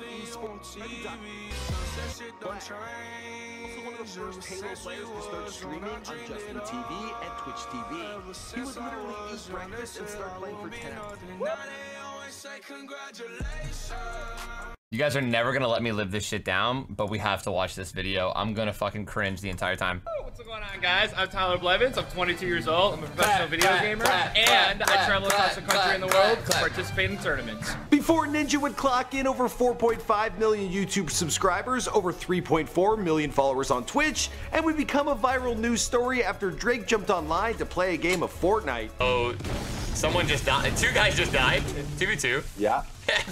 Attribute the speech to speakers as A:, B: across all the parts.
A: esports. Also one of the first Halo players to start streaming on Justin TV and Twitch TV. He would literally eat breakfast and start playing for 10 hours.
B: You guys are never gonna let me live this shit down, but we have to watch this video. I'm gonna fucking cringe the entire time.
C: What's going on, guys? I'm Tyler Blevins. I'm 22 years old. I'm a professional video gamer, and I travel across the country and the world to participate in tournaments.
A: Before Ninja would clock in over 4.5 million YouTube subscribers, over 3.4 million followers on Twitch, and would become a viral news story after Drake jumped online to play a game of Fortnite.
B: Oh, someone just died. Two guys just died. 2v2.
D: Yeah.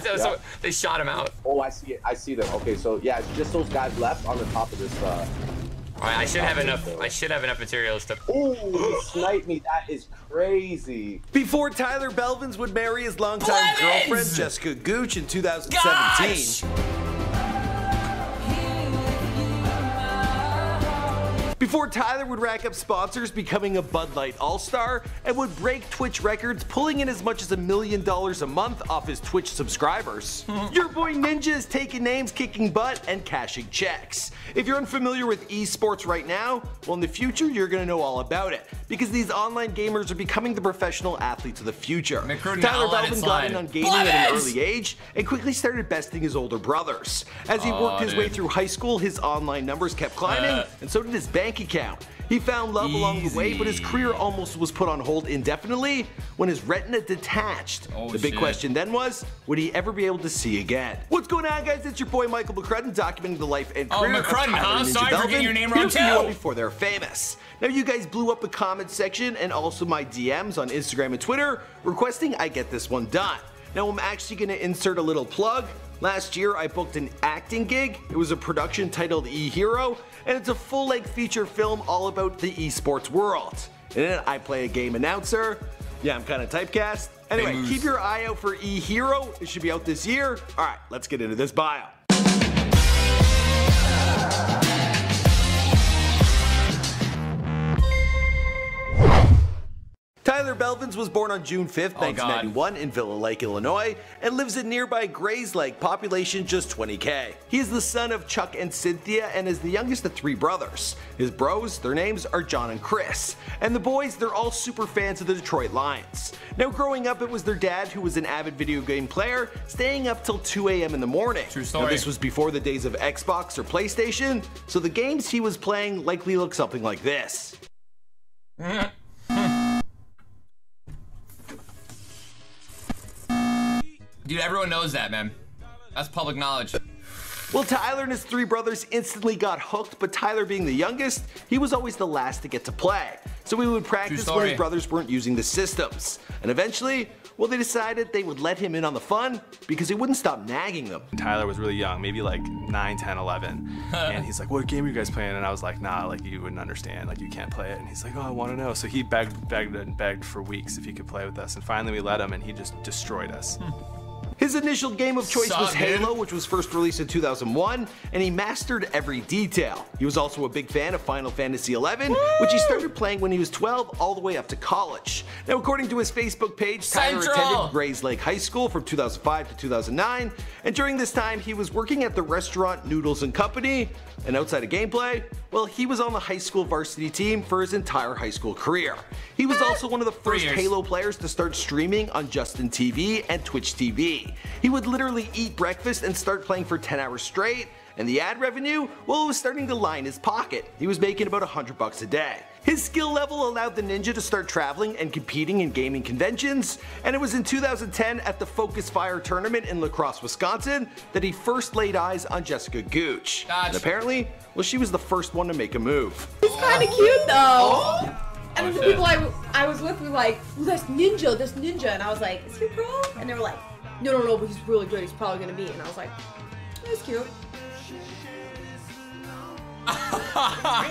B: So they shot him out.
D: Oh, I see it. I see them. Okay, so yeah, it's just those guys left on the top of this.
B: All right, I should have enough. I should have enough materials to.
D: Oh, he sniped me. That is crazy.
A: Before Tyler Blevins would marry his longtime girlfriend Jessica Gooch in 2017. Before Tyler would rack up sponsors, becoming a Bud Light All-Star, and would break Twitch records, pulling in as much as $1 million a month off his Twitch subscribers. Your boy Ninja is taking names, kicking butt, and cashing checks. If you're unfamiliar with esports right now, well, in the future, you're gonna know all about it, because these online gamers are becoming the professional athletes of the future. Tyler Blevins got in on gaming at an early age, and quickly started besting his older brothers. As he worked his way through high school, his online numbers kept climbing, and so did his bank account. He found love along the way, but his career almost was put on hold indefinitely when his retina detached. The big question then was, would he ever be able to see again? What's going on, guys? It's your boy Michael McCrudden, documenting the life and career of Tyler and Ninja
B: Sorry for getting your name wrong too.
A: Before they're famous. Now, you guys blew up the comment section and also my DMs on Instagram and Twitter requesting I get this one done. Now, I'm actually going to insert a little plug. Last year, I booked an acting gig. It was a production titled E-Hero, and it's a full-length feature film all about the esports world. In it, I play a game announcer. Yeah, I'm kind of typecast. Anyway, keep your eye out for E-Hero. It should be out this year. All right, let's get into this bio. Tyler Blevins was born on June 5th, 1991 in Villa Lake, Illinois, and lives in nearby Grays Lake, population just 20K. He is the son of Chuck and Cynthia and is the youngest of 3 brothers. His bros, their names are John and Chris, and the boys, they're all super fans of the Detroit Lions. Now, growing up, it was their dad who was an avid video game player, staying up till 2 a.m. in the morning.
B: True story.
A: Now, this was before the days of Xbox or PlayStation, so the games he was playing likely looked something like this.
B: Dude, everyone knows that, man. That's public knowledge.
A: Well, Tyler and his 3 brothers instantly got hooked, but Tyler being the youngest, he was always the last to get to play. So he would practice when his brothers weren't using the systems. And eventually, well, they decided they would let him in on the fun because he wouldn't stop nagging them.
E: Tyler was really young, maybe like 9, 10, 11. And he's like, what game are you guys playing? And I was like, nah, like you wouldn't understand, like you can't play it. And he's like, oh, I want to know. So he begged for weeks if he could play with us. And finally we let him and he just destroyed us.
A: His initial game of choice was Halo, which was first released in 2001, and he mastered every detail. He was also a big fan of Final Fantasy XI, which he started playing when he was 12 all the way up to college. Now, according to his Facebook page, Tyler attended Grays Lake High School from 2005 to 2009, and during this time, he was working at the restaurant Noodles & Company, and outside of gameplay, well, he was on the high school varsity team for his entire high school career. He was also one of the first Halo players to start streaming on Justin TV and Twitch TV. He would literally eat breakfast and start playing for 10 hours straight, and the ad revenue, well, it was starting to line his pocket. He was making about $100 a day. His skill level allowed the Ninja to start traveling and competing in gaming conventions, and it was in 2010 at the Focus Fire tournament in La Crosse, Wisconsin that he first laid eyes on Jessica Gooch. And apparently, well, she was the first one to make a move.
F: He's kind of cute though. And then the people I was with were like, well, that's Ninja, and I was like, is he a pro? And they were like, no, but he's really good, he's probably gonna be. And I was like, that's cute.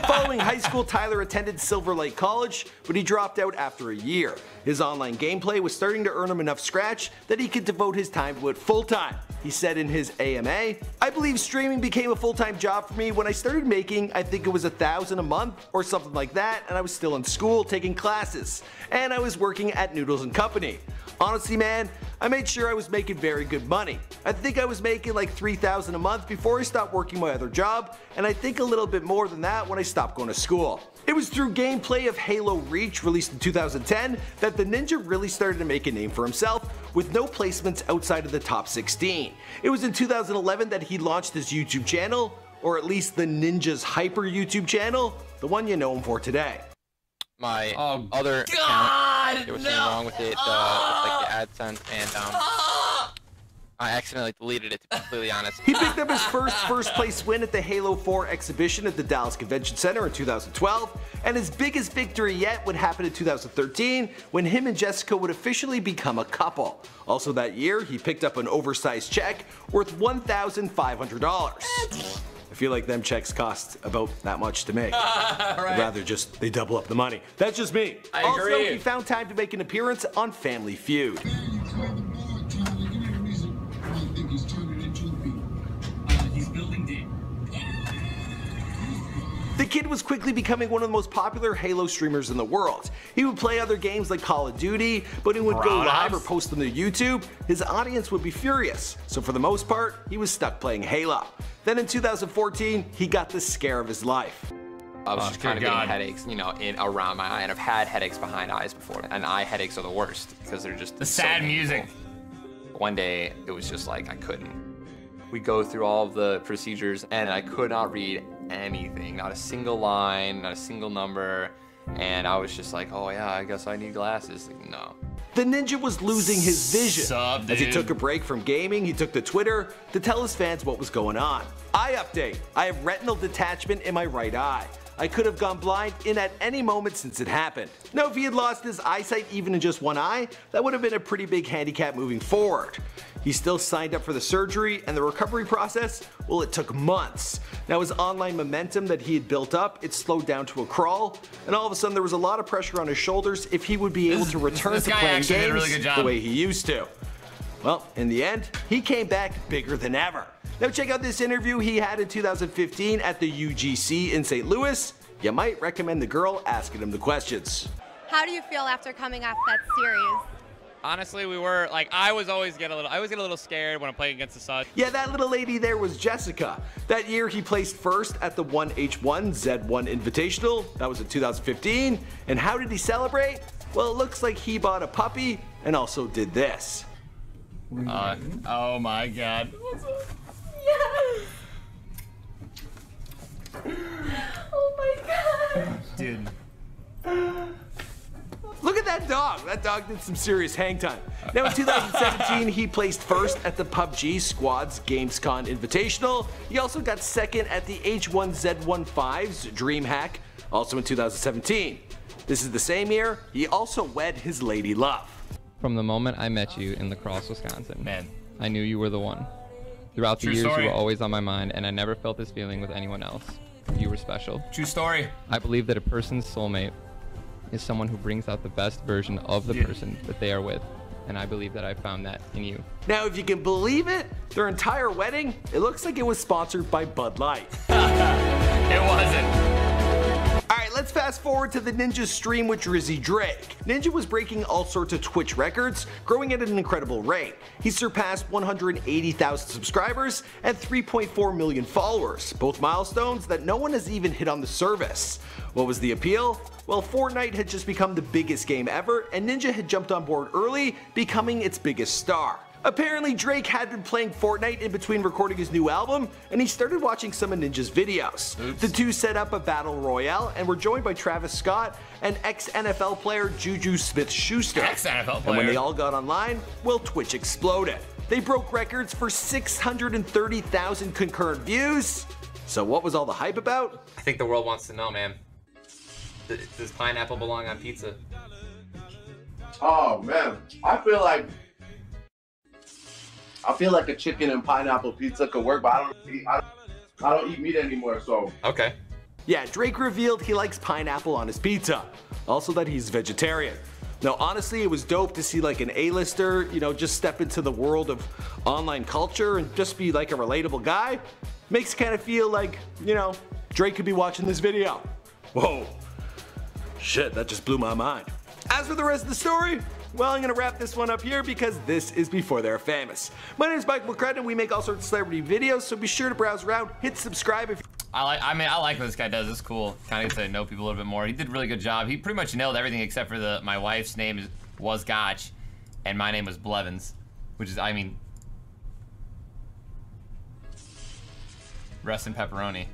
A: Following high school, Tyler attended Silver Lake College, but he dropped out after a year. His online gameplay was starting to earn him enough scratch that he could devote his time to it full-time. He said in his AMA, I believe streaming became a full-time job for me when I started making, I think it was $1,000 a month or something like that, and I was still in school taking classes, and I was working at Noodles & Company. Honestly, man, I made sure I was making very good money. I think I was making like $3,000 a month before I stopped working my other job, and I think a little bit more than that when I stopped going to school. It was through gameplay of Halo Reach, released in 2010, that the Ninja really started to make a name for himself, with no placements outside of the top 16. It was in 2011 that he launched his YouTube channel, or at least the Ninja's Hyper YouTube channel, the one you know him for today.
G: My other account, there was something wrong with it, with like the AdSense, and I accidentally deleted it, to be completely honest.
A: He picked up his first place win at the Halo 4 exhibition at the Dallas Convention Center in 2012, and his biggest victory yet would happen in 2013 when him and Jessica would officially become a couple. Also that year, he picked up an oversized check worth $1,500. I feel like them checks cost about that much to make. Right. Rather just they double up the money. That's just me.
B: I
A: also,
B: agree.
A: he found time to make an appearance on Family Feud. The kid was quickly becoming one of the most popular Halo streamers in the world. He would play other games like Call of Duty, but he would go live or post them to YouTube. His audience would be furious, so for the most part, he was stuck playing Halo. Then in 2014, he got the scare of his life.
G: I was just kind of getting headaches, you know, around my eye, and I've had headaches behind eyes before, and eye headaches are the worst because they're just
B: the sad music.
G: One day, it was just like I couldn't. We go through all of the procedures, and I could not read anything, not a single line, not a single number, and I was just like, oh yeah, I guess I need glasses. Like, no.
A: The Ninja was losing his vision. As he took a break from gaming, he took to Twitter to tell his fans what was going on. Eye update: I have retinal detachment in my right eye. I could have gone blind in at any moment since it happened. Now, if he had lost his eyesight even in just one eye, that would have been a pretty big handicap moving forward. He still signed up for the surgery, and the recovery process, well, it took months. Now, his online momentum that he had built up, it slowed down to a crawl, and all of a sudden there was a lot of pressure on his shoulders if he would be able to return to playing games the way he used to. Well, in the end, he came back bigger than ever. Now check out this interview he had in 2015 at the UGC in St. Louis. You might recommend the girl asking him the questions.
H: How do you feel after coming off that series?
C: Honestly, we were like, I always get a little scared when I'm playing against the sun.
A: Yeah, that little lady there was Jessica. That year he placed first at the 1H1Z1 Invitational. That was in 2015. And how did he celebrate? Well, it looks like he bought a puppy and also did this.
B: Oh my god.
F: Yes. Oh my god.
B: Dude.
A: Look at that dog. That dog did some serious hang time. Now in 2017, he placed first at the PUBG Squads Gamescom Invitational. He also got second at the H1Z15's DreamHack, also in 2017. This is the same year he also wed his lady love.
I: From the moment I met you in La Crosse, Wisconsin,
B: Man,
I: I knew you were the one. Throughout the years,
B: story.
I: you were always on my mind, and I never felt this feeling with anyone else. You were special.
B: True story.
I: I believe that a person's soulmate is someone who brings out the best version of the person that they are with, and I believe that I found that in you.
A: Now, if you can believe it, their entire wedding, it looks like it was sponsored by Bud Light.
B: It wasn't.
A: Alright, let's fast forward to the Ninja's stream with Drizzy Drake. Ninja was breaking all sorts of Twitch records, growing at an incredible rate. He surpassed 180,000 subscribers and 3.4 million followers, both milestones that no one has even hit on the service. What was the appeal? Well, Fortnite had just become the biggest game ever, and Ninja had jumped on board early, becoming its biggest star. Apparently, Drake had been playing Fortnite in between recording his new album, and he started watching some of Ninja's videos.
B: Oops.
A: The two set up a battle royale and were joined by Travis Scott and ex-NFL player Juju Smith-Schuster.
B: Ex-NFL player.
A: And when they all got online, well, Twitch exploded. They broke records for 630,000 concurrent views. So what was all the hype about?
G: I think the world wants to know, man. Does pineapple belong on pizza?
D: Oh man, I feel like a chicken and pineapple pizza could work, but I don't eat meat anymore, so.
G: Okay.
A: Yeah, Drake revealed he likes pineapple on his pizza. Also that he's vegetarian. Now honestly, it was dope to see like an A-lister, you know, just step into the world of online culture and just be like a relatable guy. Makes you kind of feel like, you know, Drake could be watching this video. Whoa. Shit, that just blew my mind. As for the rest of the story, Well, I'm gonna wrap this one up here because this is before they're famous. My name is Mike McCrudden and we make all sorts of celebrity videos, so be sure to browse around, hit subscribe if
B: I like what this guy does. It's cool. Kind of get to know people a little bit more. He did a really good job. He pretty much nailed everything except for my wife's name was Gotch, and my name was Blevins, which is, I mean, rest in pepperoni.